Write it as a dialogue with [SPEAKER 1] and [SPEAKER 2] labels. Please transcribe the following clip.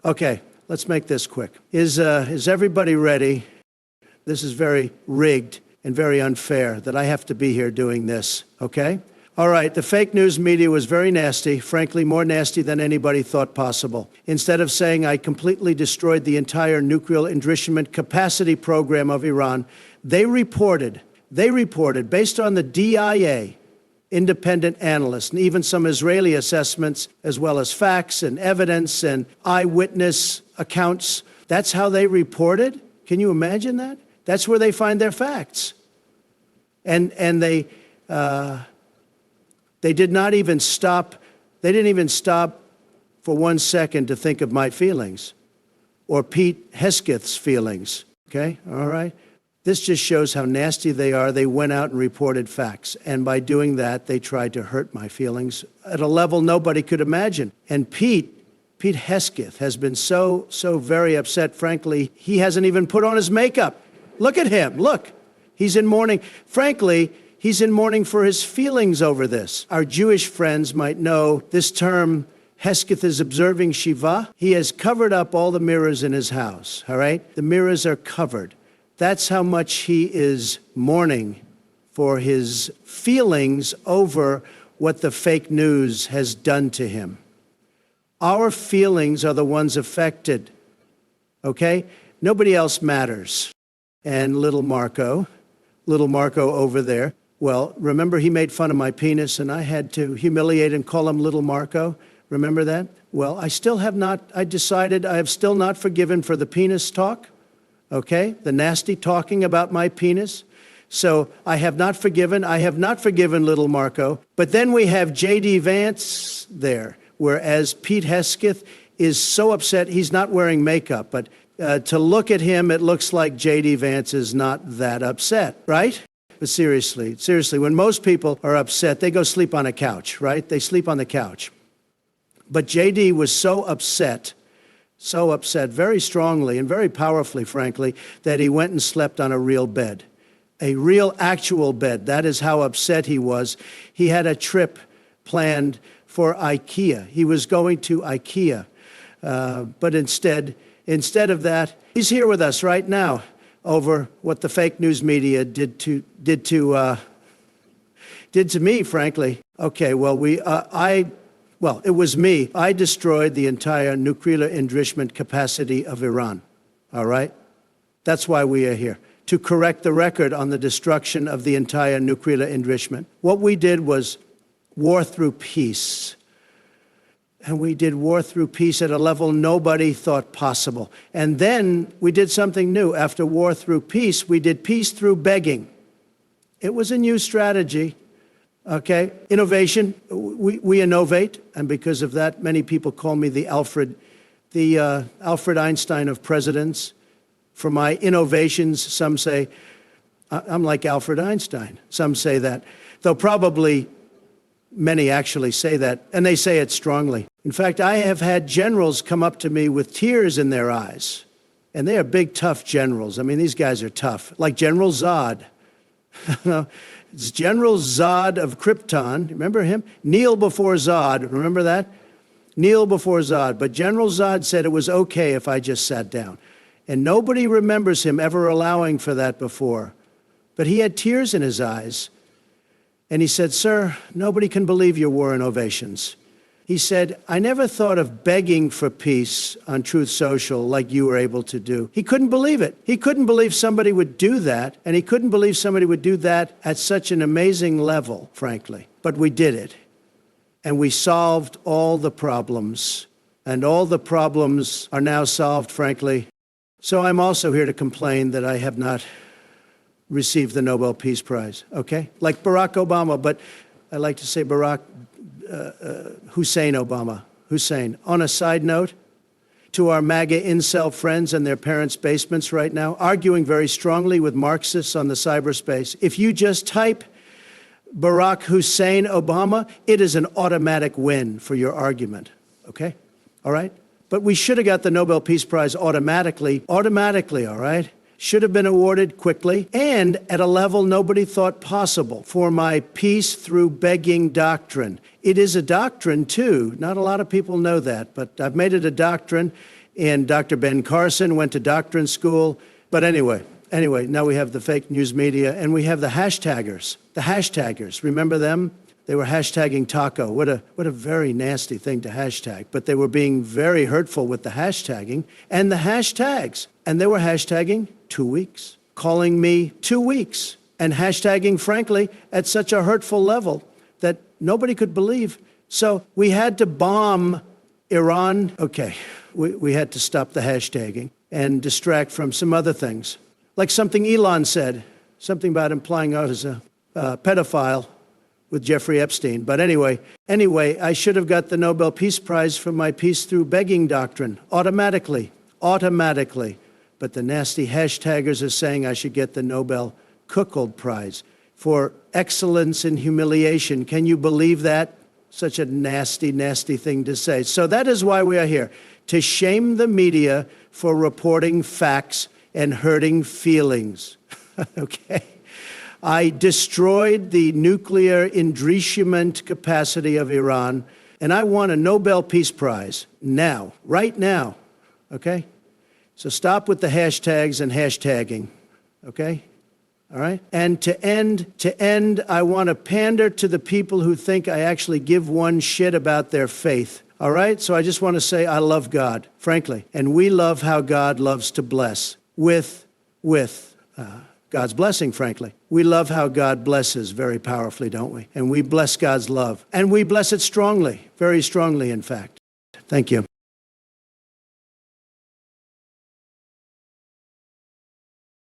[SPEAKER 1] Okay, let's make this quick. Is everybody ready? This is very rigged and very unfair that I have to be here doing this, okay? All right, the fake news media was very nasty, frankly, more nasty than anybody thought possible. Instead of saying I completely destroyed the entire nuclear enrichment capacity program of Iran, they reported, based on the DIA, independent analysts, and even some Israeli assessments, as well as facts and evidence and eyewitness accounts. That's how they reported? Can you imagine that? That's where they find their facts. And they didn't even stop for 1 second to think of my feelings or Pete Hegseth's feelings, okay? All right? This just shows how nasty they are. They went out and reported facts. And by doing that, they tried to hurt my feelings at a level nobody could imagine. And Pete Hegseth has been so very upset, frankly, he hasn't even put on his makeup. Look at him, look. He's in mourning. Frankly, he's in mourning for his feelings over this. Our Jewish friends might know this term, Hegseth is observing Shiva. He has covered up all the mirrors in his house, all right? The mirrors are covered. That's how much he is mourning for his feelings over what the fake news has done to him. Our feelings are the ones affected, okay? Nobody else matters. And little Marco over there, well, remember he made fun of my penis and I had to humiliate and call him little Marco? Remember that? Well, I decided I have still not forgiven for the penis talk. Okay, the nasty talking about my penis. So I have not forgiven little Marco. But then we have J.D. Vance there, whereas Pete Hegseth is so upset he's not wearing makeup. But to look at him, it looks like J.D. Vance is not that upset, right? But seriously, when most people are upset, they go sleep on a couch, right? They sleep on the couch. But J.D. was so upset, very strongly and very powerfully, frankly, that he went and slept on a real bed, a real actual bed. That is how upset he was. He had a trip planned for IKEA. He was going to IKEA, but instead of that, he's here with us right now over what the fake news media did to me, frankly. Okay, well, it was me. I destroyed the entire nuclear enrichment capacity of Iran, all right? That's why we are here, to correct the record on the destruction of the entire nuclear enrichment. What we did was war through peace. And we did war through peace at a level nobody thought possible. And then we did something new. After war through peace, we did peace through begging. It was a new strategy. Okay, innovation, we innovate, and because of that, many people call me the Alfred Einstein of presidents. For my innovations, some say, I'm like Alfred Einstein. Some say that, though probably many actually say that, and they say it strongly. In fact, I have had generals come up to me with tears in their eyes, and they are big, tough generals. I mean, these guys are tough, like General Zod. It's General Zod of Krypton. Remember him? Kneel before Zod. Remember that? Kneel before Zod. But General Zod said it was okay if I just sat down. And nobody remembers him ever allowing for that before. But he had tears in his eyes. And he said, "Sir, nobody can believe your war innovations." He said, "I never thought of begging for peace on Truth Social like you were able to do." He couldn't believe it. He couldn't believe somebody would do that, and he couldn't believe somebody would do that at such an amazing level, frankly. But we did it, and we solved all the problems, and all the problems are now solved, frankly. So I'm also here to complain that I have not received the Nobel Peace Prize, okay? Like Barack Obama, but I like to say Hussein Obama. Hussein. On a side note, to our MAGA incel friends in their parents' basements right now, arguing very strongly with Marxists on the cyberspace, if you just type Barack Hussein Obama, it is an automatic win for your argument, okay? All right? But we should have got the Nobel Peace Prize automatically, all right? Should have been awarded quickly and at a level nobody thought possible for my peace through begging doctrine. It is a doctrine, too. Not a lot of people know that, but I've made it a doctrine. And Dr. Ben Carson went to doctrine school. But anyway, now we have the fake news media, and we have the hashtaggers. The hashtaggers, remember them? They were hashtagging taco. What a very nasty thing to hashtag. But they were being very hurtful with the hashtagging and the hashtags. And they were hashtagging 2 weeks, calling me 2 weeks, and hashtagging, frankly, at such a hurtful level that nobody could believe. So we had to bomb Iran. Okay, we had to stop the hashtagging and distract from some other things. Like something Elon said, something about implying I was a pedophile with Jeffrey Epstein. But anyway, I should have got the Nobel Peace Prize for my peace through begging doctrine, automatically. But the nasty hashtaggers are saying I should get the Nobel Cuckold Prize for excellence in humiliation. Can you believe that? Such a nasty, nasty thing to say. So that is why we are here, to shame the media for reporting facts and hurting feelings. Okay? I destroyed the nuclear enrichment capacity of Iran, and I want a Nobel Peace Prize now, right now, okay? So stop with the hashtags and hashtagging, okay? All right? And to end, I want to pander to the people who think I actually give one shit about their faith, all right? So I just want to say I love God, frankly, and we love how God loves to bless with God's blessing, frankly. We love how God blesses very powerfully, don't we? And we bless God's love. And we bless it strongly, very strongly, in fact. Thank you.